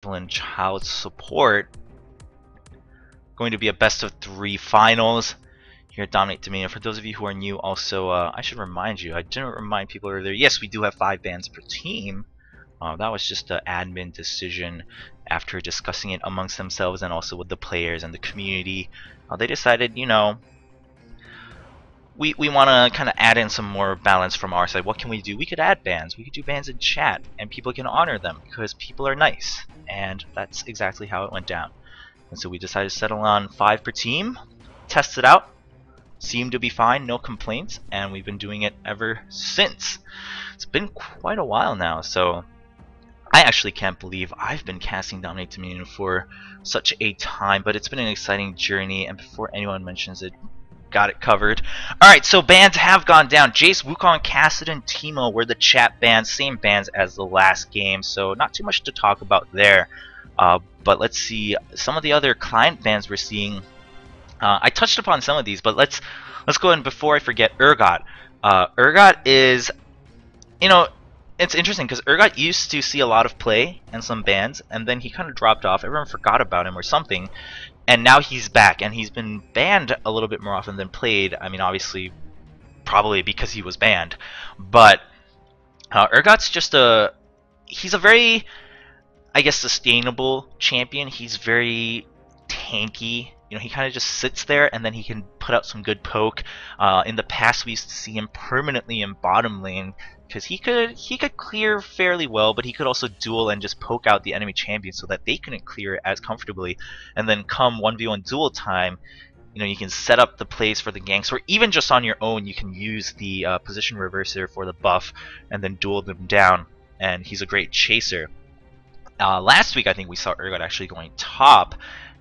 Evelyn Child Support. Going to be a best of 3 finals here at Dominate Dominion. For those of you who are new, also, I should remind you, I didn't remind people earlier, yes, we do have 5 bans per team. That was just an admin decision after discussing it amongst themselves and also with the players and the community. They decided, you know, we want to kind of add in some more balance from our side. What can we do? We could add bans. We could do bans in chat, and people can honor them because people are nice. And that's exactly how it went down. And so we decided to settle on 5 per team, test it out, seemed to be fine, no complaints, and we've been doing it ever since. It's been quite a while now, so I actually can't believe I've been casting Dominate Dominion for such a time, but it's been an exciting journey, and before anyone mentions it, got it covered. Alright, so bans have gone down. Jace, Wukong, Kassadin, Teemo were the chat bans, same bans as the last game, so not too much to talk about there. But let's see some of the other client bans we're seeing. I touched upon some of these, but let's go ahead and before I forget, Urgot. Urgot is, you know, it's interesting because Urgot used to see a lot of play and some bans, and then he kind of dropped off. Everyone forgot about him or something, and now he's back, and he's been banned a little bit more often than played. I mean, obviously, probably because he was banned, but Urgot's just he's a very, I guess, sustainable champion. He's very tanky. You know, he kind of just sits there and then he can put out some good poke. In the past, we used to see him permanently in bottom lane because he could clear fairly well, but he could also duel and just poke out the enemy champion so that they couldn't clear as comfortably. And then come 1v1 duel time, you know, you can set up the plays for the ganks, or even just on your own, you can use the position reverser for the buff and then duel them down. And he's a great chaser. Last week, I think we saw Urgot actually going top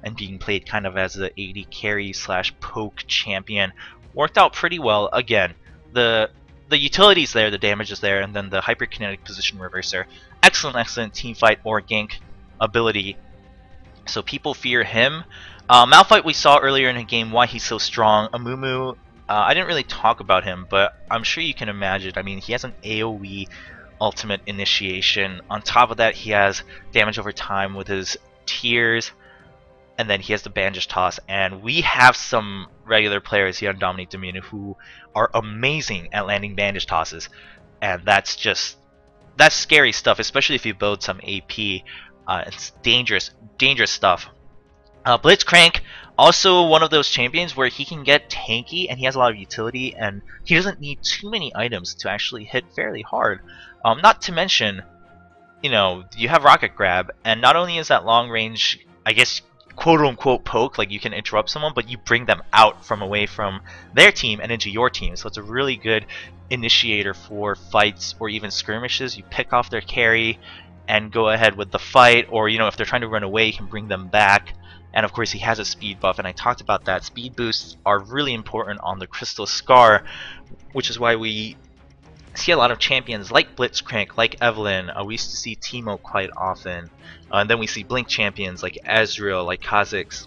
and being played kind of as the AD carry / poke champion. Worked out pretty well. Again, the utility's there, the damage is there, and then the hyperkinetic position reverser. Excellent team fight or gank ability. So people fear him. Malphite we saw earlier in the game, why he's so strong. Amumu, I didn't really talk about him, but I'm sure you can imagine. I mean, he has an AoE ultimate initiation. On top of that, he has damage over time with his tears, and then he has the bandage toss. And we have some regular players here on Dominate Dominion who are amazing at landing bandage tosses, and that's scary stuff, especially if you build some AP. It's dangerous stuff. Blitzcrank, also one of those champions where he can get tanky and he has a lot of utility, and he doesn't need too many items to actually hit fairly hard. Not to mention, you know, you have Rocket Grab, and not only is that long range, I guess, quote-unquote poke, like you can interrupt someone, but you bring them out from away from their team and into your team. So it's a really good initiator for fights or even skirmishes. You pick off their carry and go ahead with the fight, or, you know, if they're trying to run away, you can bring them back. And of course, he has a speed buff, and I talked about that. Speed boosts are really important on the Crystal Scar, which is why we see a lot of champions like Blitzcrank, like Evelyn. We used to see Teemo quite often. And then we see Blink champions like Ezreal, like Kha'Zix.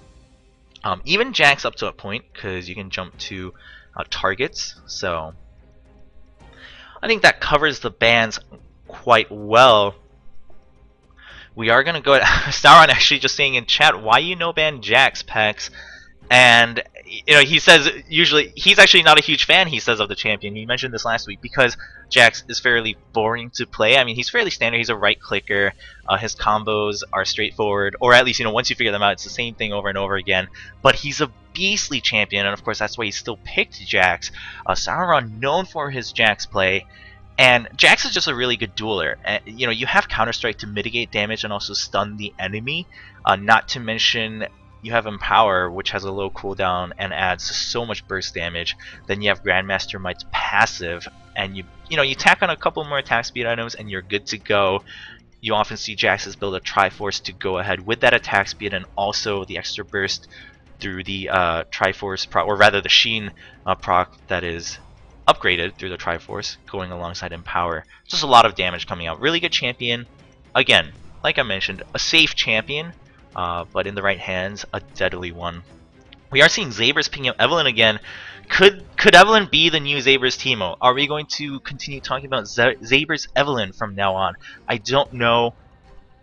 Even Jax up to a point, because you can jump to targets. So I think that covers the bans quite well. We are going to go at Sauron actually just saying in chat, why you no ban Jax, Pecs? And, you know, he says usually he's actually not a huge fan, he says, of the champion. He mentioned this last week because Jax is fairly boring to play. I mean, he's fairly standard. He's a right clicker. His combos are straightforward, or at least, you know, once you figure them out, it's the same thing over and over again. But he's a beastly champion, and of course that's why he still picked Jax. Sauron known for his Jax play. And Jax is just a really good dueler. You know, you have Counter-Strike to mitigate damage and also stun the enemy. Not to mention, you have Empower, which has a low cooldown and adds so much burst damage. Then you have Grandmaster Might's passive, and you tack on a couple more attack speed items, and you're good to go. You often see Jax's build a Triforce to go ahead with that attack speed and also the extra burst through the Triforce proc, or rather the Sheen proc that is upgraded through the Triforce, going alongside Empower. Just a lot of damage coming out. Really good champion. Again, like I mentioned, a safe champion, but in the right hands, a deadly one. We are seeing Zabers picking up Evelyn again. Could Evelyn be the new Zabers Teemo? Are we going to continue talking about Zabers Evelyn from now on? I don't know.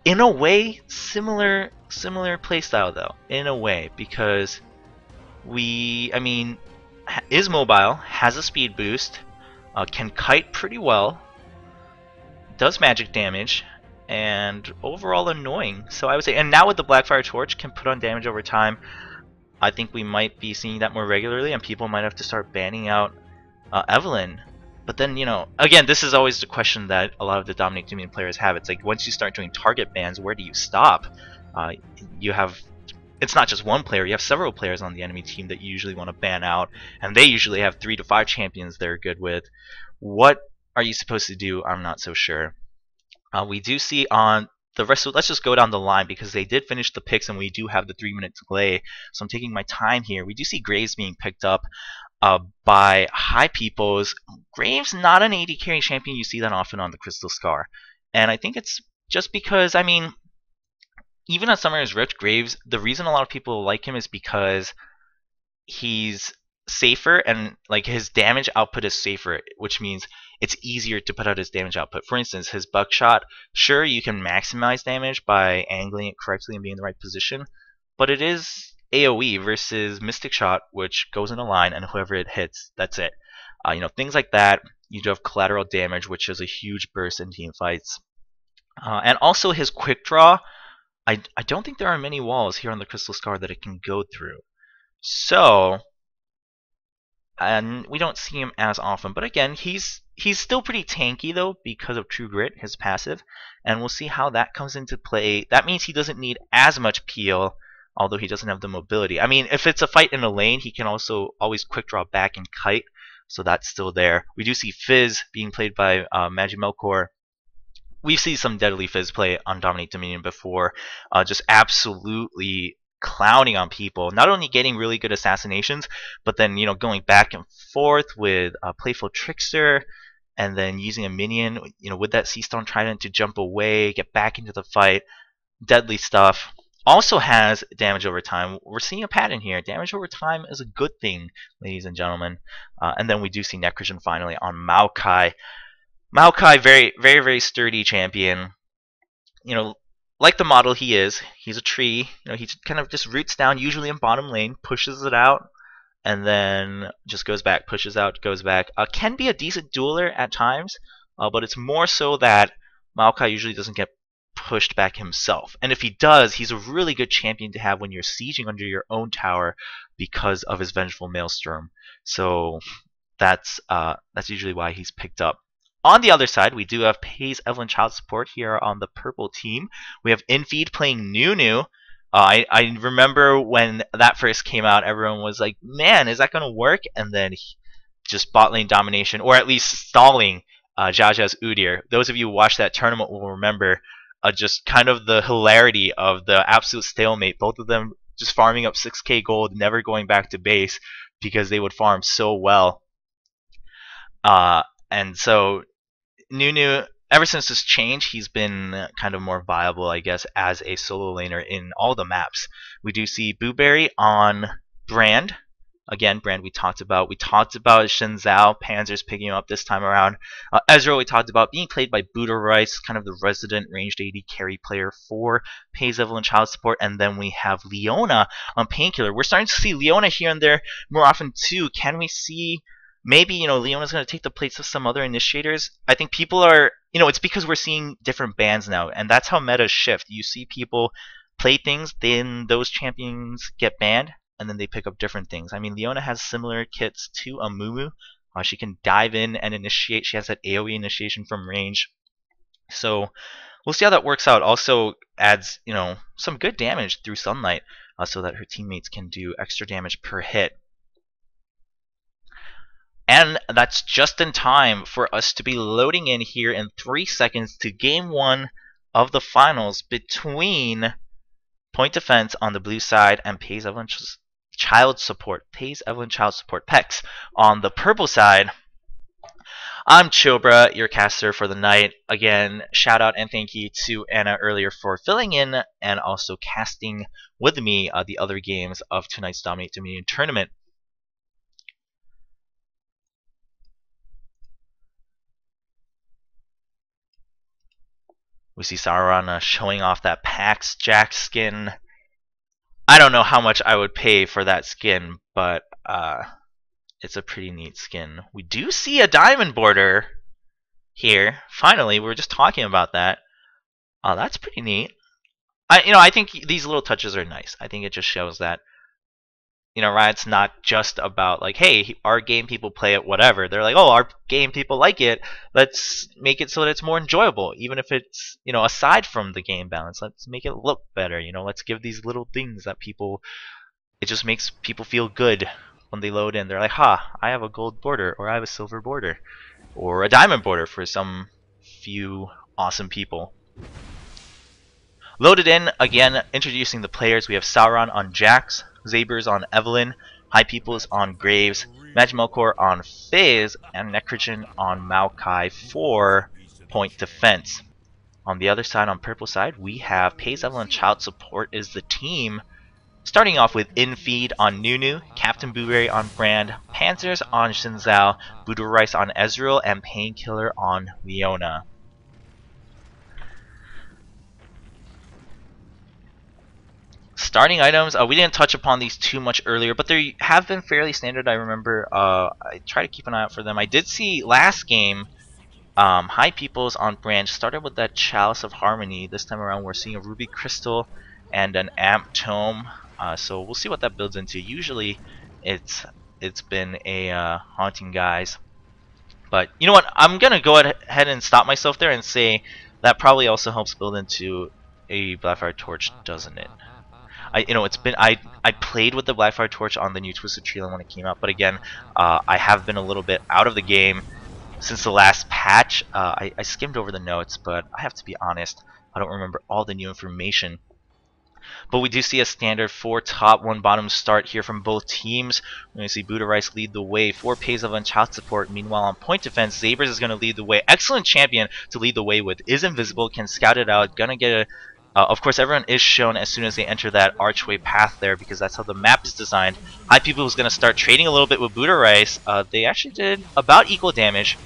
in a way, similar playstyle though. In a way, because I mean, is mobile, has a speed boost, can kite pretty well, does magic damage, and overall annoying. So I would say, and now with the Blackfire Torch, can put on damage over time. I think we might be seeing that more regularly, and people might have to start banning out Evelynn. But then, again, this is always the question that a lot of the Dominic Dooming players have. It's like, once you start doing target bans, where do you stop? Uh, you have, it's not just one player, you have several players on the enemy team that you usually want to ban out, and they usually have 3 to 5 champions they're good with. What are you supposed to do? I'm not so sure. We do see on the rest of, let's just go down the line because they did finish the picks and we do have the 3-minute delay. So I'm taking my time here. We do see Graves being picked up by High Peoples. Graves, not an AD carry champion you see that often on the Crystal Scar. And I think it's just because, I mean, even on Summoner's Rift, Graves, the reason a lot of people like him is because he's safer and like his damage output is safer, which means it's easier to put out his damage output. For instance, his buckshot, sure, you can maximize damage by angling it correctly and being in the right position, but it is AoE versus Mystic Shot, which goes in a line and whoever it hits, that's it. Things like that. You do have collateral damage, which is a huge burst in team fights. And also his quick draw, I don't think there are many walls here on the Crystal Scar that it can go through. So, and we don't see him as often, but again, he's still pretty tanky though because of True Grit, his passive, and we'll see how that comes into play. That means he doesn't need as much peel, although he doesn't have the mobility. I mean, if it's a fight in a lane, he can also always quick draw back and kite, so that's still there. We do see Fizz being played by Magimelkor. We've seen some Deadly Fizz play on Dominate Dominion before, just absolutely clowning on people, not only getting really good assassinations, but then going back and forth with Playful Trickster, and then using a minion, with that Sea Stone Trident to jump away, get back into the fight. Deadly stuff. Also has damage over time. We're seeing a pattern here. Damage over time is a good thing, ladies and gentlemen. And then we do see Necrogen finally on Maokai. Maokai, very, very, very sturdy champion. Like the model he is, he's a tree. He kind of just roots down, usually in bottom lane, pushes it out, and then just goes back, pushes out, goes back. Can be a decent dueler at times, but it's more so that Maokai usually doesn't get pushed back himself. And if he does, he's a really good champion to have when you're sieging under your own tower because of his Vengeful Maelstrom. So that's usually why he's picked up. On the other side, we do have Pays Evelynn Child Support here on the purple team. We have Infeed playing Nunu. I remember when that first came out, everyone was like, man, is that going to work? And then just bot lane domination, or at least stalling Jaja's Udyr. Those of you who watched that tournament will remember just kind of the hilarity of the absolute stalemate. Both of them just farming up 6k gold, never going back to base because they would farm so well. And so Nunu, ever since this change, he's been kind of more viable, I guess, as a solo laner in all the maps. We do see Booberry on Brand. Again, Brand we talked about. We talked about Shen Zhao. Panzer's picking him up this time around. Ezreal we talked about being played by Buddha Rice, kind of the resident ranged AD carry player for Pays Evelynn Child Support. And then we have Leona on Painkiller. We're starting to see Leona here and there more often too. Can we see maybe Leona's going to take the place of some other initiators? I think people are, it's because we're seeing different bans now, and that's how metas shift. You see people play things, then those champions get banned, and then they pick up different things. I mean, Leona has similar kits to Amumu. She can dive in and initiate. She has that AoE initiation from range. So we'll see how that works out. Also adds, some good damage through Sunlight, so that her teammates can do extra damage per hit. And that's just in time for us to be loading in here in 3 seconds to Game 1 of the finals between Point Defense on the blue side and Pays Evelynn Child Support, Pecs on the purple side. I'm Chobra, your caster for the night. Again, shout out and thank you to Anna earlier for filling in and also casting with me the other games of tonight's Dominate Dominion tournament. We see Sauron showing off that Pax Jack skin. I don't know how much I would pay for that skin, but it's a pretty neat skin. We do see a diamond border here. Finally, we were just talking about that. That's pretty neat. I think these little touches are nice. I think it just shows that Riot's not just about like, hey, our game people play it, whatever. They're like, oh, our game people like it. Let's make it so that it's more enjoyable, even if it's aside from the game balance. Let's make it look better. Let's give these little things that people. It just makes people feel good when they load in. They're like, ha, I have a gold border, or I have a silver border, or a diamond border for some few awesome people. Loaded in, again, introducing the players. We have Sauron on Jax, Zabers on Evelyn, High Peoples on Graves, Magmelkor on Fizz, and Necrogen on Maokai for point defense. On the other side, on purple side, we have Pays Evelyn Child Support is the team. Starting off with Infeed on Nunu, Captain Blueberry on Brand, Panzers on Shinzao, Buddha Rice on Ezreal, and Painkiller on Leona. Starting items, we didn't touch upon these too much earlier, but they have been fairly standard. I remember I try to keep an eye out for them. I did see last game, High Peoples on Branch started with that Chalice of Harmony. This time around we're seeing a Ruby Crystal and an Amp Tome. So we'll see what that builds into. Usually it's been a Haunting Guise. But you know what? I'm going to go ahead and stop myself there and say that probably also helps build into a Blackfire Torch, doesn't it? I played with the Blackfire Torch on the new Twisted Treeline when it came out, but again, I have been a little bit out of the game since the last patch. I skimmed over the notes, but I have to be honest, I don't remember all the new information. But we do see a standard 4 top, 1 bottom start here from both teams. We're going to see Buddha Rice lead the way for Pays and Child Support. Meanwhile, on point defense, Zabers is going to lead the way. Excellent champion to lead the way with. Is invisible, can scout it out, going to get a... of course, everyone is shown as soon as they enter that archway path there because that's how the map is designed. High People is going to start trading a little bit with Buddha Rice. They actually did about equal damage,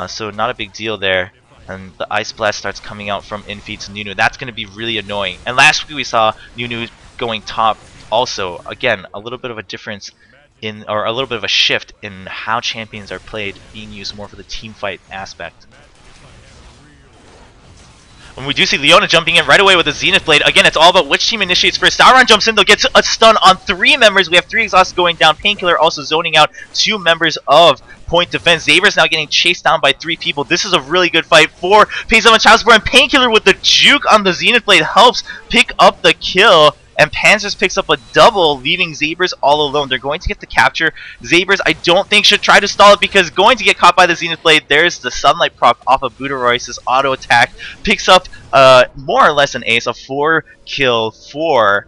so not a big deal there. And the Ice Blast starts coming out from Infeed to Nunu. That's going to be really annoying. And last week we saw Nunu going top also. Again, a little bit of a difference in, or a little bit of a shift in how champions are played, being used more for the team fight aspect. And we do see Leona jumping in right away with the Zenith Blade. Again, it's all about which team initiates first. Sauron jumps in, though, gets a stun on 3 members. We have 3 exhausts going down. Painkiller also zoning out 2 members of point defense. Xaver's now getting chased down by 3 people. This is a really good fight for Pays and Child Support. And Painkiller with the juke on the Zenith Blade helps pick up the kill. And Panzers picks up a double, leaving Zabers all alone. They're going to get the capture. Zabers, I don't think, should try to stall it because going to get caught by the Zenith Blade. There's the Sunlight proc off of Buddha Royce's auto attack. Picks up more or less an ace, a 4 kill for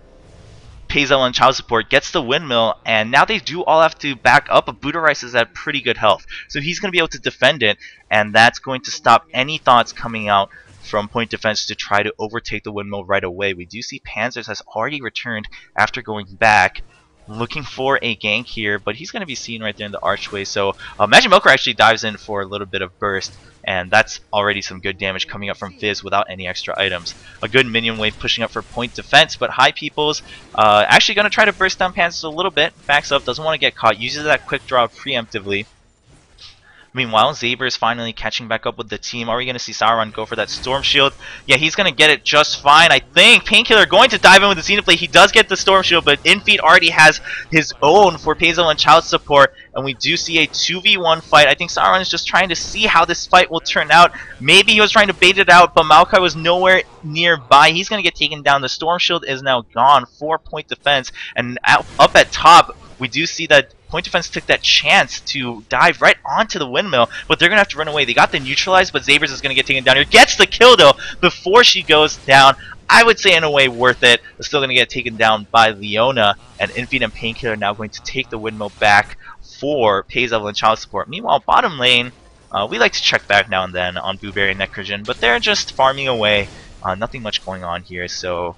Pays and Child Support. Gets the windmill, and now they do all have to back up, but Buddha Rice is at pretty good health. So he's going to be able to defend it, and that's going to stop any thoughts coming out from point defense to try to overtake the windmill right away. We do see Panzers has already returned after going back, looking for a gank here, but he's going to be seen right there in the archway. So Magmelkor actually dives in for a little bit of burst, and that's already some good damage coming up from Fizz without any extra items. A good minion wave pushing up for point defense, but High Peoples actually going to try to burst down Panzers a little bit, backs up, doesn't want to get caught, uses that quick draw preemptively. Meanwhile, Zaber is finally catching back up with the team. Are we going to see Sauron go for that Storm Shield? Yeah, he's going to get it just fine, I think. Painkiller going to dive in with the Zenith Blade. He does get the Storm Shield, but Infeed already has his own for Paizo and Child Support. And we do see a 2v1 fight. I think Sauron is just trying to see how this fight will turn out. Maybe he was trying to bait it out, but Maokai was nowhere nearby. He's going to get taken down. The Storm Shield is now gone. 4-point defense. And up at top, we do see that point defense took that chance to dive right onto the windmill, but they're going to have to run away. They got the neutralized, but Zabers is going to get taken down here. Gets the kill, though, before she goes down. I would say in a way worth it. But still going to get taken down by Leona, and Infeed and Painkiller are now going to take the windmill back for Pays and Child Support. Meanwhile, bottom lane, we like to check back now and then on Blueberry and Necrogen, but they're just farming away. Nothing much going on here, so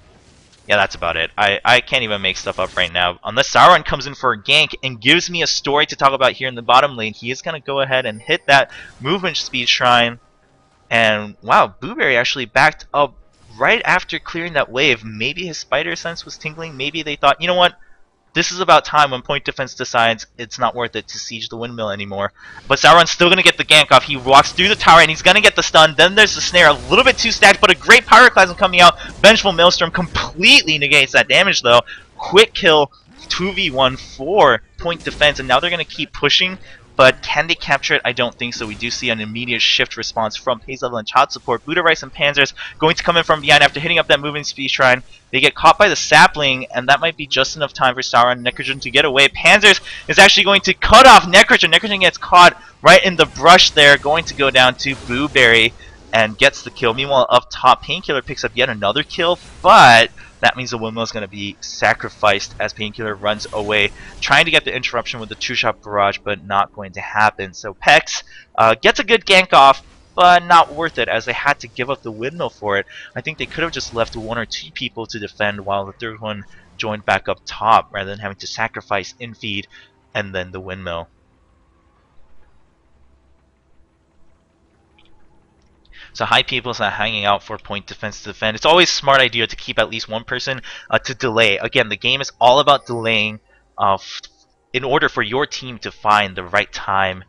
yeah, that's about it. I can't even make stuff up right now. Unless Sauron comes in for a gank and gives me a story to talk about here in the bottom lane, he is going to go ahead and hit that movement speed shrine. And wow, Blueberry actually backed up right after clearing that wave. Maybe his spider sense was tingling. Maybe they thought, you know what? This is about time when point defense decides it's not worth it to siege the windmill anymore. But Sauron's still going to get the gank off. He walks through the tower and he's going to get the stun. Then there's the snare, a little bit too stacked, but a great Pyroclasm coming out. Vengeful Maelstrom completely negates that damage though. Quick kill, 2v1 for point defense, and now they're going to keep pushing. But can they capture it? I don't think so. We do see an immediate shift response from Pace Level and Child Support. Buddha Rice and Panzers going to come in from behind after hitting up that moving speed shrine. They get caught by the sapling, and that might be just enough time for Sauron and Necrogen to get away. Panzers is actually going to cut off Necrogen. Necrogen gets caught right in the brush there, going to go down to Blueberry and gets the kill. Meanwhile, up top, Painkiller picks up yet another kill, but that means the windmill is going to be sacrificed as Painkiller runs away, trying to get the interruption with the two-shot barrage, but not going to happen. So Pecs gets a good gank off, but not worth it as they had to give up the windmill for it. I think they could have just left one or two people to defend while the third one joined back up top rather than having to sacrifice infeed and then the windmill. So high people's not hanging out for point defense to defend. It's always a smart idea to keep at least one person to delay. Again, the game is all about delaying in order for your team to find the right time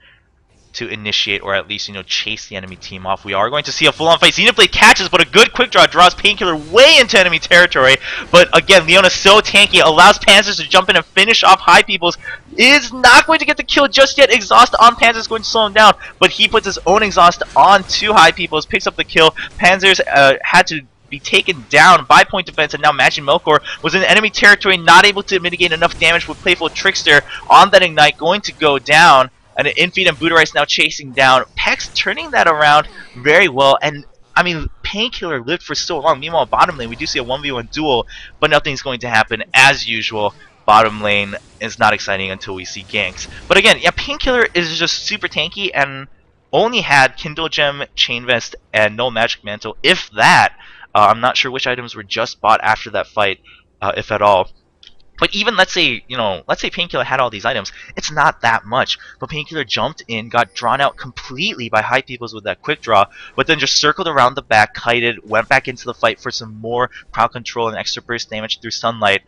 to initiate or at least, you know, chase the enemy team off. We are going to see a full-on fight. Xenoblade catches, but a good quick draw draws Painkiller way into enemy territory. But again, Leona's so tanky, allows Panzers to jump in and finish off High Peoples. Is not going to get the kill just yet. Exhaust on Panzers is going to slow him down, but he puts his own exhaust on to High Peoples, picks up the kill. Panzers had to be taken down by point defense, and now Magic Melkor was in enemy territory, not able to mitigate enough damage with Playful Trickster on that Ignite, going to go down. And an Infeed and Buddha Rice now chasing down. Pecs turning that around very well. And, I mean, Painkiller lived for so long. Meanwhile, bottom lane, we do see a 1v1 duel, but nothing's going to happen as usual. Bottom lane is not exciting until we see ganks. But again, yeah, Painkiller is just super tanky and only had Kindle Gem, Chain Vest, and no Magic Mantle, if that. I'm not sure which items were just bought after that fight, if at all. But even let's say Painkiller had all these items, it's not that much. But Painkiller jumped in, got drawn out completely by High Peoples with that quick draw, but then just circled around the back, kited, went back into the fight for some more crowd control and extra burst damage through Sunlight,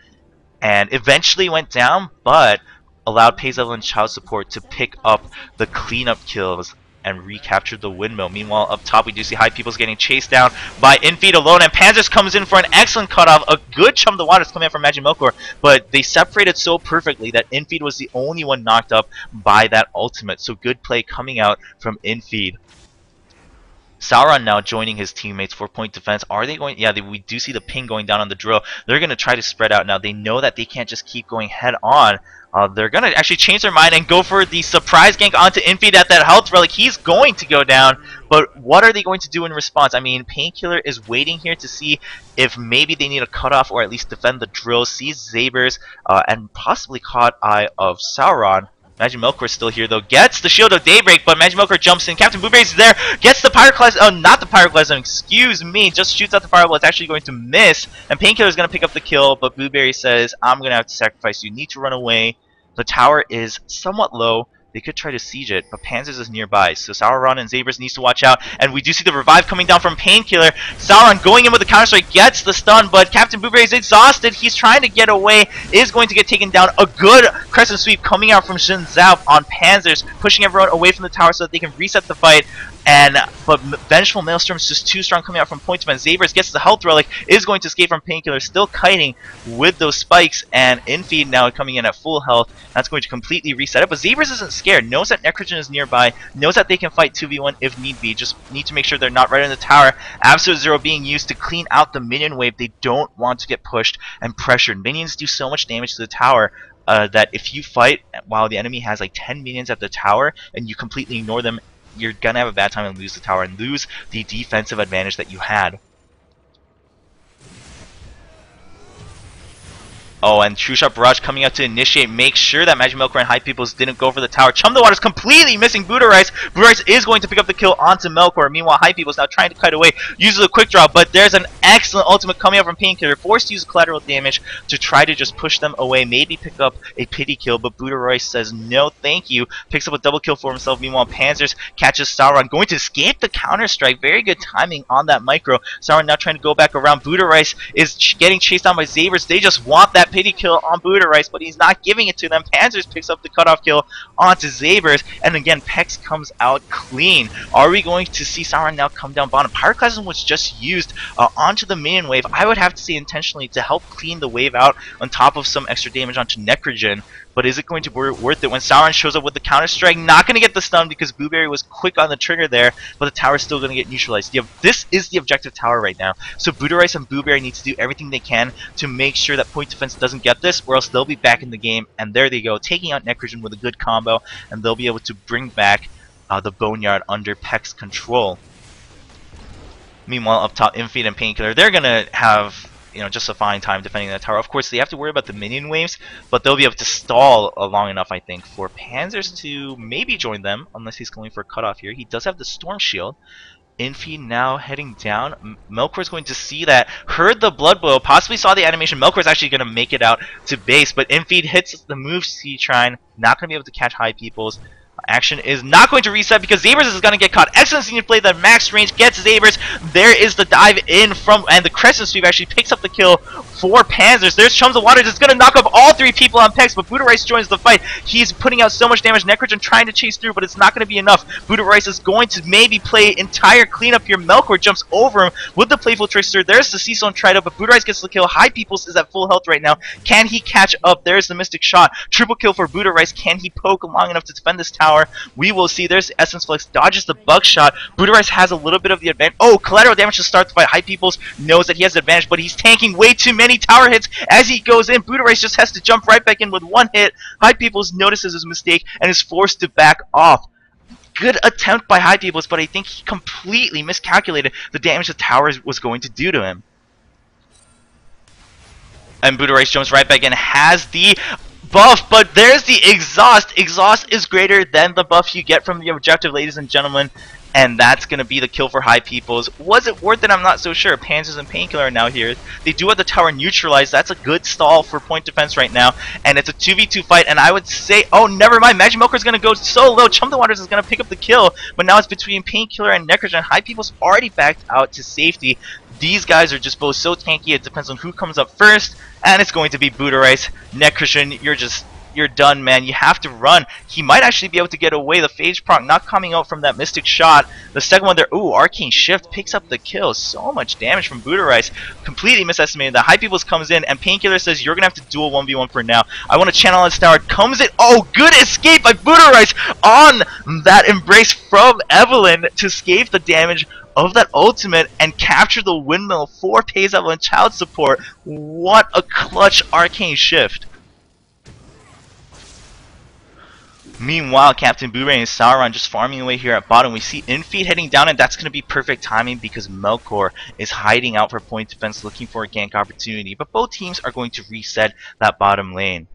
and eventually went down, but allowed Pazel and Child Support to pick up the cleanup kills and recapture the windmill. Meanwhile, up top, we do see High Peoples getting chased down by Infeed alone, and Panzers comes in for an excellent cutoff. A good chum of the waters coming in from Magic Melkor, but they separated so perfectly that Infeed was the only one knocked up by that ultimate. So good play coming out from Infeed. Sauron now joining his teammates for point defense. Are they going? Yeah, we do see the ping going down on the drill. They're going to try to spread out now. They know that they can't just keep going head on. They're going to actually change their mind and go for the surprise gank onto Infeed at that health relic. He's going to go down, but what are they going to do in response? I mean, Painkiller is waiting here to see if maybe they need a cutoff or at least defend the drill. Sees Zabers and possibly caught eye of Sauron. Magic Melkor is still here though. Gets the Shield of Daybreak, but Magic Melkor jumps in. Captain Blueberry's there. Gets the Pyroclasm. Oh, not the Pyroclasm. Excuse me. Just shoots out the Fireball. It's actually going to miss. And Painkiller is going to pick up the kill, but Blueberry says, I'm going to have to sacrifice. You need to run away. The tower is somewhat low. They could try to siege it, but Panzers is nearby, so Sauron and Zabers needs to watch out. And we do see the revive coming down from Painkiller. Sauron going in with the counter strike, gets the stun, but Captain Blueberry is exhausted. He's trying to get away, is going to get taken down. A good crescent sweep coming out from Shin Zhao on Panzers, pushing everyone away from the tower so that they can reset the fight. But Vengeful Maelstrom is just too strong coming out from point defense. Zabers gets the health relic, is going to escape from Painkiller, still kiting with those spikes, and Infeed now coming in at full health. That's going to completely reset it, but Zabers isn't scared, knows that Necrogen is nearby, knows that they can fight 2v1 if need be, just need to make sure they're not right in the tower. Absolute Zero being used to clean out the minion wave. They don't want to get pushed and pressured. Minions do so much damage to the tower that if you fight while the enemy has like 10 minions at the tower and you completely ignore them, you're gonna have a bad time and lose the tower and lose the defensive advantage that you had. Oh, and True Shot Barrage coming out to initiate. Make sure that Magic Melkor and High Peoples didn't go for the tower. Chum the Water's completely missing Buddha Rice. Buddha Rice is going to pick up the kill onto Melkor. Meanwhile, High Peoples now trying to kite away. Uses a quick draw, but there's an excellent ultimate coming out from Painkiller. Forced to use collateral damage to try to just push them away. Maybe pick up a pity kill, but Buddha Rice says no thank you. Picks up a double kill for himself. Meanwhile, Panzers catches Sauron. Going to escape the counter strike. Very good timing on that micro. Sauron now trying to go back around. Buddha Rice is getting chased down by Zabers. They just want that pity kill on Buddha Rice, but he's not giving it to them. Panzers picks up the cutoff kill onto Zabers, and again, Pecs comes out clean. Are we going to see Sauron now come down bottom? Pyroclasm was just used onto the minion wave. I would have to say intentionally to help clean the wave out on top of some extra damage onto Necrogen. But is it going to be worth it when Sauron shows up with the counter strike? Not going to get the stun because Blueberry was quick on the trigger there, but the tower is still going to get neutralized. This is the objective tower right now. So Buddha Rice and Blueberry need to do everything they can to make sure that point defense doesn't get this, or else they'll be back in the game. And there they go, taking out Necrogen with a good combo, and they'll be able to bring back the Boneyard under Peck's control. Meanwhile, up top, Infeed and Painkiller, they're going to have just a fine time defending that tower. Of course, they have to worry about the minion waves, but they'll be able to stall long enough, I think, for Panzers to maybe join them, unless he's going for a cutoff here. He does have the Storm Shield. Infeed now heading down. Melkor's going to see that, heard the blood blow, possibly saw the animation. Melkor's actually going to make it out to base, but Infeed hits the move C-Trine, not going to be able to catch High Peoples. Action is not going to reset because Zabers is going to get caught. Excellent senior play, that max range gets Zabers. There is the dive in from, and the Crescent Sweep actually picks up the kill for Panzers. There's Chums of Water, just going to knock up all three people on Pecs, but Buddha Rice joins the fight. He's putting out so much damage. Necrogen trying to chase through, but it's not going to be enough. Buddha Rice is going to maybe play entire cleanup here. Melkor jumps over him with the Playful Trickster. There's the Cecil and Trido, but Buddha Rice gets the kill. High Peoples is at full health right now. Can he catch up? There's the Mystic Shot. Triple kill for Buddha Rice. Can he poke long enough to defend this tower? We will see. There's Essence Flex, dodges the Buckshot. Buddha Rice has a little bit of the advantage. Oh, collateral damage to start the fight. High Peoples knows that he has the advantage, but he's tanking way too many tower hits as he goes in. Buddha Rice just has to jump right back in with one hit. High Peoples notices his mistake and is forced to back off. Good attempt by High Peoples, but I think he completely miscalculated the damage the tower was going to do to him. And Buddha Rice jumps right back in, has the buff, but there's the exhaust. Exhaust is greater than the buff you get from the objective, ladies and gentlemen, and that's going to be the kill for High Peoples. Was it worth it? I'm not so sure. Panzers and Painkiller are now here. They do have the tower neutralized. That's a good stall for point defense right now, and it's a 2v2 fight, and I would say, oh, never mind. Magic Milker's going to go so low. Chum the Waters is going to pick up the kill, but now it's between Painkiller and Necrogen. High Peoples already backed out to safety. These guys are just both so tanky, it depends on who comes up first, and it's going to be Buddha Rice. Necrogen, you're done, man. You have to run. He might actually be able to get away. The Phage proc not coming out from that Mystic Shot. The second one there, ooh, Arcane Shift picks up the kill. So much damage from Buddha Rice. Completely misestimated. The High Peoples comes in, and Painkiller says, you're going to have to duel 1v1 for now. I want to channel this tower. Comes in. Oh, good escape by Buddha Rice on that embrace from Evelyn to escape the damage of that ultimate and capture the windmill for Pays Evelyn child support. What a clutch Arcane Shift. Meanwhile, Captain Boomerang and Sauron just farming away here at bottom. We see Infeed heading down, and that's going to be perfect timing because Melkor is hiding out for point defense, looking for a gank opportunity. But both teams are going to reset that bottom lane.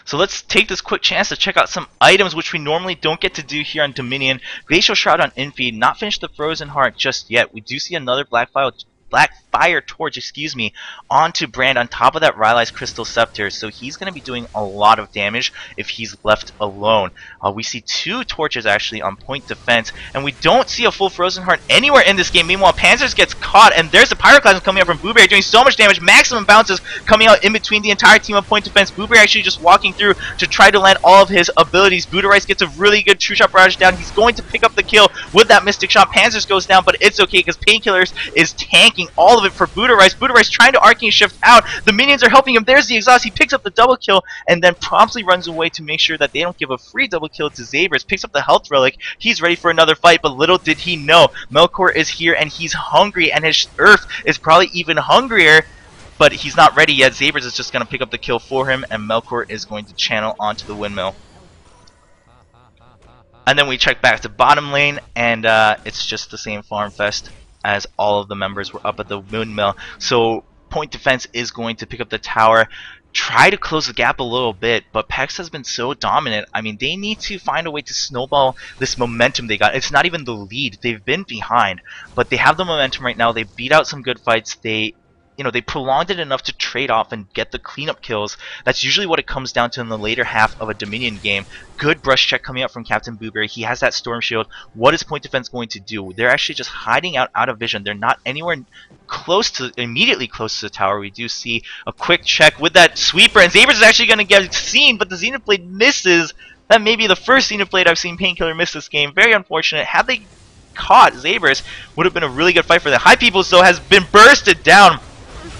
So let's take this quick chance to check out some items which we normally don't get to do here on Dominion. Glacial Shroud on Infeed, not finished the Frozen Heart just yet. We do see another Black Fire Torch, onto Brand on top of that Rylai's Crystal Scepter, so he's going to be doing a lot of damage if he's left alone. We see two torches actually on point defense, and we don't see a full Frozen Heart anywhere in this game. Meanwhile, Panzers gets caught, and there's the Pyroclasm coming out from Blueberry, doing so much damage. Maximum bounces coming out in between the entire team on point defense. Blueberry actually just walking through to try to land all of his abilities. Buddha Rice gets a really good True Shot Barrage down. He's going to pick up the kill with that Mystic Shot. Panzers goes down, but it's okay because Painkillers is tanking all of it for Buddha Rice. Buddha Rice trying to Arcane Shift out. The minions are helping him. There's the exhaust. He picks up the double kill and then promptly runs away to make sure that they don't give a free double kill to Zabers. Picks up the health relic. He's ready for another fight, but little did he know Melkor is here and he's hungry, and his Earth is probably even hungrier, but he's not ready yet. Zabers is just going to pick up the kill for him, and Melkor is going to channel onto the windmill. And then we check back to bottom lane, and it's just the same farm fest as all of the members were up at the windmill. So Point Defense is going to pick up the tower, try to close the gap a little bit, but Pecs has been so dominant. I mean, they need to find a way to snowball this momentum they got. It's not even the lead. They've been behind, but they have the momentum right now. They beat out some good fights. They prolonged it enough to trade off and get the cleanup kills. That's usually what it comes down to in the later half of a Dominion game. Good brush check coming out from Captain Blueberry. He has that Storm Shield. What is Point Defense going to do? They're actually just hiding out of vision. They're not anywhere immediately close to the tower. We do see a quick check with that sweeper, and Zabers is actually going to get seen, but the Zenith Blade misses. That may be the first Zenith Blade I've seen Painkiller miss this game. Very unfortunate. Had they caught Zabers, would have been a really good fight for them. High Peoples, though, has been bursted down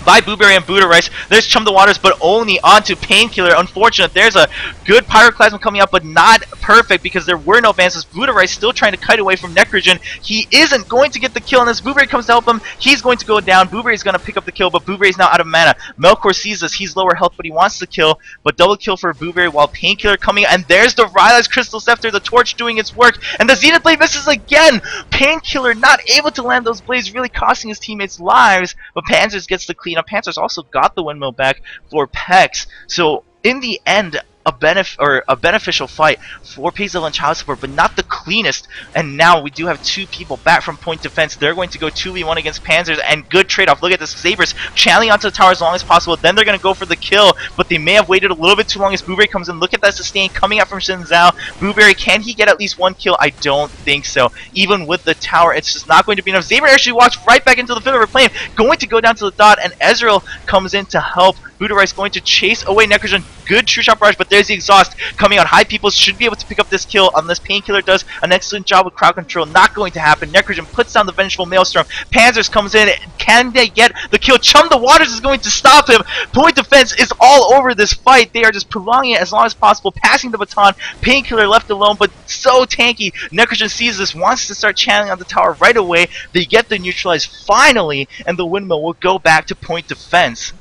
by Blueberry and Buddha Rice. There's Chum the Waters, but only onto Painkiller. Unfortunate. There's a good Pyroclasm coming up, but not perfect because there were no advances. Buddha Rice still trying to kite away from Necrogen. He isn't going to get the kill, and as Blueberry comes to help him, he's going to go down. Blueberry's going to pick up the kill, but Blueberry's now out of mana. Melkor sees this. He's lower health, but he wants the kill. But double kill for Blueberry while Painkiller coming, and there's the Ryla's Crystal Scepter, the Torch doing its work, and the Zenith Blade misses again. Painkiller not able to land those blades, really costing his teammates lives, but Panzers gets the clean up. Panzers also got the windmill back for Pecs. So in the end, a beneficial fight for Pezel and Child Support, but not the cleanest. And now we do have two people back from Point Defense. They're going to go 2v1 against Panzers, and good trade-off. Look at this. Sabers channeling onto the tower as long as possible. Then they're going to go for the kill, but they may have waited a little bit too long as Blueberry comes in. Look at that sustain coming out from Shin Zhao. Blueberry, can he get at least one kill? I don't think so. Even with the tower, it's just not going to be enough. Saber actually walks right back into the field of plane, going to go down to the dot, and Ezreal comes in to help. Buddha Rice going to chase away Necrogen. Good True Shot Barrage, but there's the exhaust coming out. High Peoples should be able to pick up this kill unless Painkiller does an excellent job with crowd control. Not going to happen. Necrogen puts down the Vengeful Maelstrom. Panzers comes in. Can they get the kill? Chum the Waters is going to stop him. Point Defense is all over this fight. They are just prolonging it as long as possible, passing the baton. Painkiller left alone, but so tanky. Necrogen sees this, wants to start channeling on the tower right away. They get the neutralize finally, and the windmill will go back to Point Defense.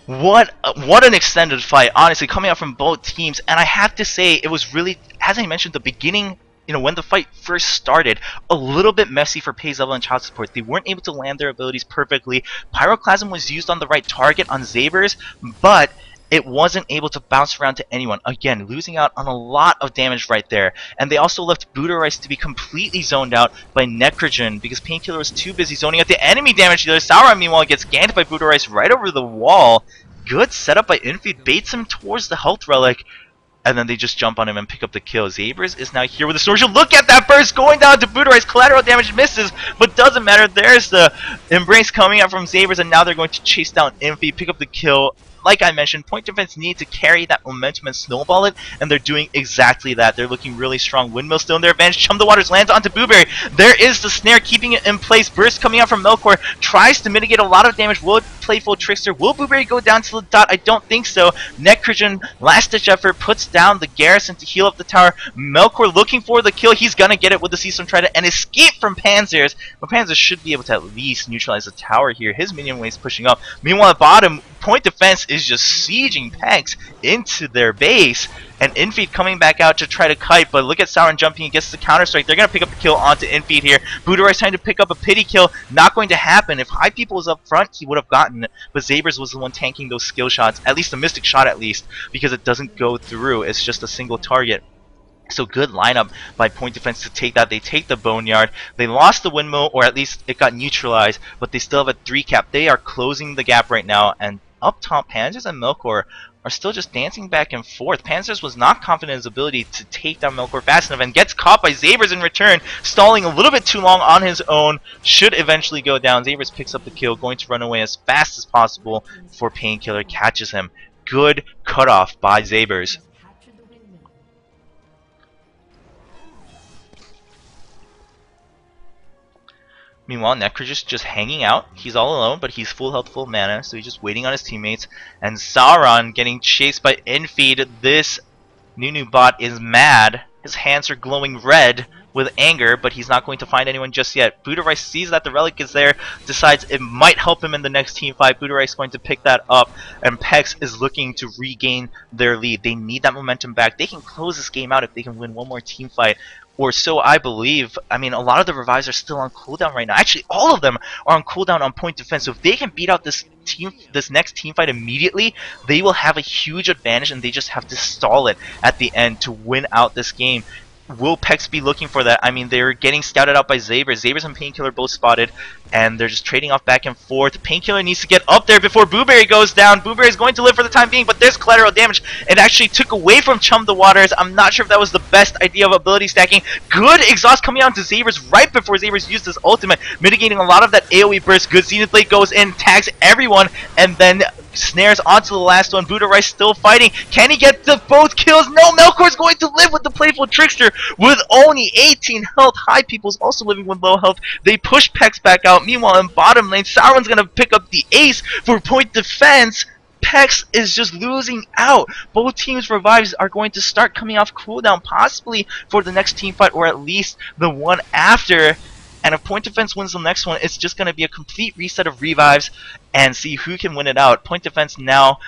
What an extended fight, honestly, coming out from both teams. And I have to say, it was really, as I mentioned, the beginning, when the fight first started, a little bit messy for Pezel and Child Support. They weren't able to land their abilities perfectly. Pyroclasm was used on the right target on Zabers, but it wasn't able to bounce around to anyone. Again, losing out on a lot of damage right there. And they also left Buddha Rice to be completely zoned out by Necrogen because Painkiller was too busy zoning out the enemy damage dealer. Sauron, meanwhile, gets ganned by Buddha Rice right over the wall. Good setup by Infeed, baits him towards the health relic, and then they just jump on him and pick up the kill. Zabers is now here with the Storm Shield. Look at that burst going down to Buddha Rice. Collateral damage misses, but doesn't matter. There's the Embrace coming out from Zabers, and now they're going to chase down Infeed, pick up the kill. Like I mentioned, Point Defense need to carry that momentum and snowball it, and they're doing exactly that. They're looking really strong. Windmill still in their advantage. Chum the Waters lands onto Blueberry. There is the snare, keeping it in place. Burst coming out from Melkor. Tries to mitigate a lot of damage. Will Playful Trickster. Will Blueberry go down to the dot? I don't think so. Necrogen, last-ditch effort, puts down the garrison to heal up the tower. Melkor looking for the kill. He's going to get it with the Sea Storm Trident and escape from Panzers. But Panzers should be able to at least neutralize the tower here. His minion wave's pushing up. Meanwhile, at bottom, Point Defense is just sieging Pecs into their base, and Infeed coming back out to try to kite, but look at Sauron jumping, he gets the counter strike. They're going to pick up the kill onto Infeed here. Buddha Rice trying to pick up a pity kill, not going to happen. If High People was up front, he would have gotten it, but Zabers was the one tanking those skill shots, at least a Mystic Shot at least, because it doesn't go through, it's just a single target. So good lineup by Point Defense to take that. They take the Boneyard. They lost the Windmill, or at least it got neutralized, but they still have a 3 cap. They are closing the gap right now, and up top, Panzers and Melkor are still just dancing back and forth. Panzers was not confident in his ability to take down Melkor fast enough and gets caught by Zabers in return, stalling a little bit too long on his own. Should eventually go down. Zabers picks up the kill, going to run away as fast as possible before Painkiller catches him. Good cutoff by Zabers. Meanwhile, Necrogen just hanging out. He's all alone, but he's full health, full mana, so he's just waiting on his teammates. And Sauron getting chased by Infeed. This Nunu bot is mad. His hands are glowing red with anger, but he's not going to find anyone just yet. Buddha Rice sees that the relic is there, decides it might help him in the next team fight. Buddha Rice is going to pick that up, and Pecs is looking to regain their lead. They need that momentum back. They can close this game out if they can win one more team fight or so I believe. I mean, a lot of the revives are still on cooldown right now. Actually, all of them are on cooldown on point defense. So if they can beat out this next team fight immediately, they will have a huge advantage, and they just have to stall it at the end to win out this game. Will Pecs be looking for that? I mean, they're getting scouted out by Zabers. Zabers and Painkiller both spotted, and they're just trading off back and forth. Painkiller needs to get up there before Booberry goes down. Booberry is going to live for the time being, but there's collateral damage. It actually took away from Chum the Waters. I'm not sure if that was the best idea of ability stacking. Good exhaust coming out to Zabers right before Zabers used his ultimate, mitigating a lot of that AoE burst. Good Zenith Blade goes in, tags everyone, and then snares onto the last one. Buddha Rice still fighting. Can he get the both kills? No, Melkor's going to live with the Playful Trickster with only 18 health. High People's also living with low health. They push Pecs back out. Meanwhile, in bottom lane, Sauron's going to pick up the ace for point defense. Pecs is just losing out. Both teams' revives are going to start coming off cooldown, possibly for the next team fight, or at least the one after. And if Point Defense wins the next one, it's just going to be a complete reset of revives and see who can win it out. Point Defense now,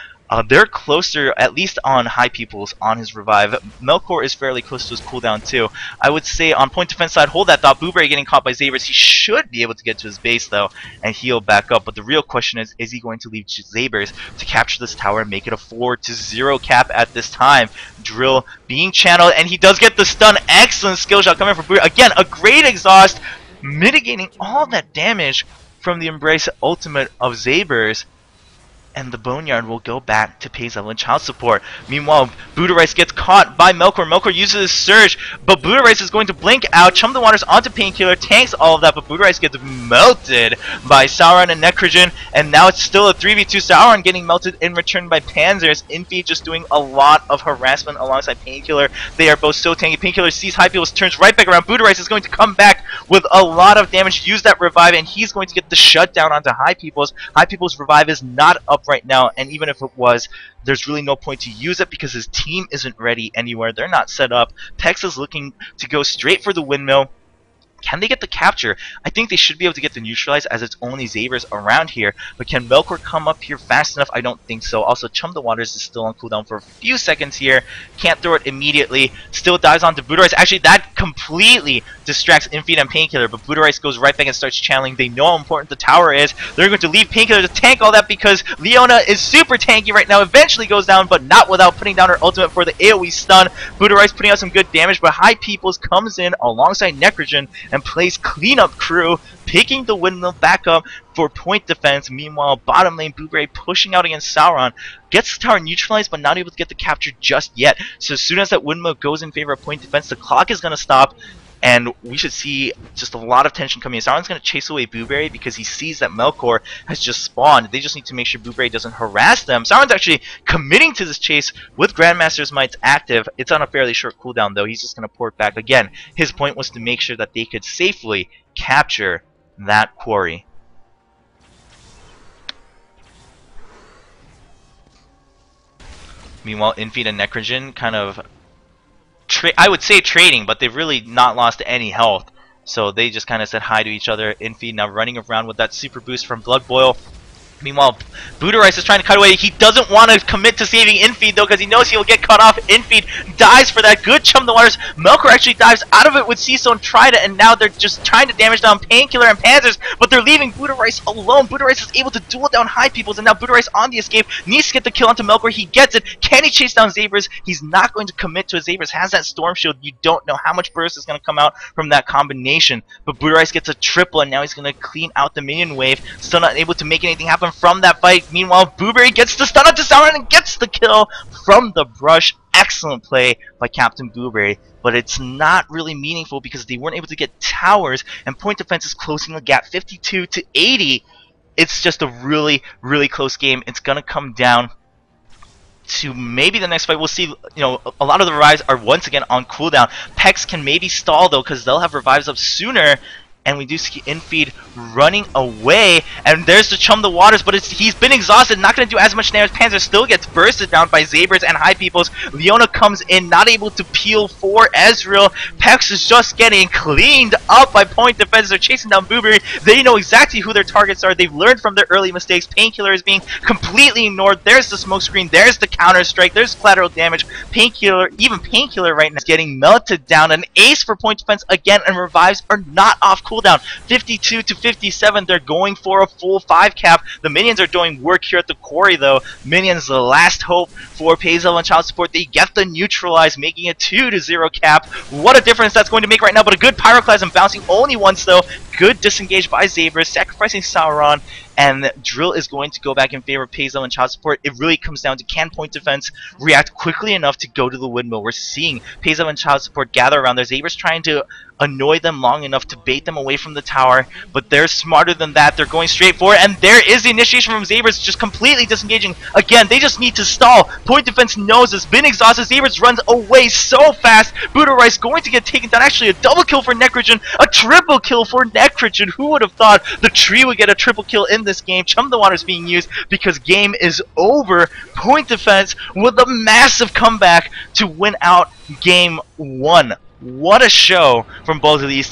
they're closer, at least on High People's, on his revive. Melkor is fairly close to his cooldown too. I would say on Point Defense side, hold that thought. Booberry getting caught by Zabers. He should be able to get to his base though and heal back up. But the real question is he going to leave Zabers to capture this tower and make it a 4-0 cap at this time? Drill being channeled, and he does get the stun. Excellent skill shot coming from Booberry. Again, a great exhaust, mitigating all that damage from the Embrace ultimate of Zabers. And the Boneyard will go back to Payzel and child support. Meanwhile, Buddha Rice gets caught by Melkor. Melkor uses his surge, but Buddha Rice is going to blink out. Chum the Waters onto Painkiller, tanks all of that, but Buddha Rice gets melted by Sauron and Necrogen. And now it's still a 3v2. Sauron getting melted in return by Panzers. Infi just doing a lot of harassment alongside Painkiller. They are both so tanky. Painkiller sees High People's, turns right back around. Buddha Rice is going to come back with a lot of damage, use that revive, and he's going to get the shutdown onto High People's. High People's revive is not up right now, and even if it was, there's really no point to use it because his team isn't ready anywhere. They're not set up. Pecs is looking to go straight for the windmill. Can they get the capture? I think they should be able to get the neutralize, as it's only Zabers around here. But can Melkor come up here fast enough? I don't think so. Also, Chum the Waters is still on cooldown for a few seconds here. Can't throw it immediately. Still dives onto Buddha Rice. Actually, that completely distracts Infeed and Painkiller. But Buddha Rice goes right back and starts channeling. They know how important the tower is. They're going to leave Painkiller to tank all that because Leona is super tanky right now. Eventually goes down, but not without putting down her ultimate for the AoE stun. Buddha Rice putting out some good damage, but High Peoples comes in alongside Necrogen and plays cleanup crew, picking the windmill back up for point defense. Meanwhile, bottom lane, Booberry pushing out against Sauron, gets the tower neutralized but not able to get the capture just yet. So as soon as that windmill goes in favor of point defense, the clock is going to stop, and we should see just a lot of tension coming in. Sauron's going to chase away Booberry because he sees that Melkor has just spawned. They just need to make sure Booberry doesn't harass them. Sauron's actually committing to this chase with Grandmaster's Mites active. It's on a fairly short cooldown though. He's just going to port back. Again, his point was to make sure that they could safely capture that quarry. Meanwhile, Infeed and Necrogen kind of I would say trading, but they've really not lost any health. So they just kind of said hi to each other. Infeed now running around with that super boost from Blood Boil. Meanwhile, Buddha Rice is trying to cut away. He doesn't want to commit to saving Infeed though, because he knows he'll get cut off. Infeed dies for that. Good Chum the Waters. Melkor actually dives out of it with Seastone Trident, and now they're just trying to damage down Painkiller and Panzers, but they're leaving Buddha Rice alone. Buddha Rice is able to duel down High Peoples, and now Buddha Rice on the escape needs to get the kill onto Melkor. He gets it. Can he chase down Zabers? He's not going to commit to it. Zabers has that Storm Shield. You don't know how much burst is going to come out from that combination, but Buddha Rice gets a triple, and now he's going to clean out the minion wave. Still not able to make anything happen from that fight. Meanwhile, Booberry gets the stun onto Sauron and gets the kill from the brush. Excellent play by Captain Booberry, but it's not really meaningful because they weren't able to get towers, and point defense is closing the gap 52-80. It's just a really, really close game. It's going to come down to maybe the next fight. We'll see. You know, a lot of the revives are once again on cooldown. Pecs can maybe stall though because they'll have revives up sooner. and we do see Infeed running away, and there's the Chum the Waters, but he's been exhausted, not going to do as much damage. Panzer still gets bursted down by Zabers and High Peoples. Leona comes in, not able to peel for Ezreal. Pecs is just getting cleaned up by point defense. They're chasing down Booberry. They know exactly who their targets are. They've learned from their early mistakes. Painkiller is being completely ignored. There's the smoke screen. There's the counter strike. There's collateral damage. Painkiller, even Painkiller right now is getting melted down. An ace for point defense again, and revives are not off cooldown. 52 to 57. They're going for a full 5 cap. The minions are doing work here at the quarry though. Minions the last hope for Pezel and Child Support. They get the neutralize, making it 2-0 cap. What a difference that's going to make right now, but a good Pyroclasm bouncing only once though. Good disengage by Zabers, sacrificing Sauron, and Drill is going to go back in favor of Pezel and Child Support. It really comes down to can point defense react quickly enough to go to the windmill. We're seeing Pezel and Child Support gather around there. Zabers trying to annoy them long enough to bait them away from the tower, but they're smarter than that. They're going straight for it, and there is the initiation from Zabers, just completely disengaging. Again, they just need to stall. Point defense knows it's been exhausted. Zabers runs away so fast. Buddha Rice going to get taken down. Actually, a double kill for Necrogen, a triple kill for Necrogen. Who would have thought the tree would get a triple kill in this game? Chum the Water is being used because game is over. Point defense with a massive comeback to win out game 1. What a show from both of these teams.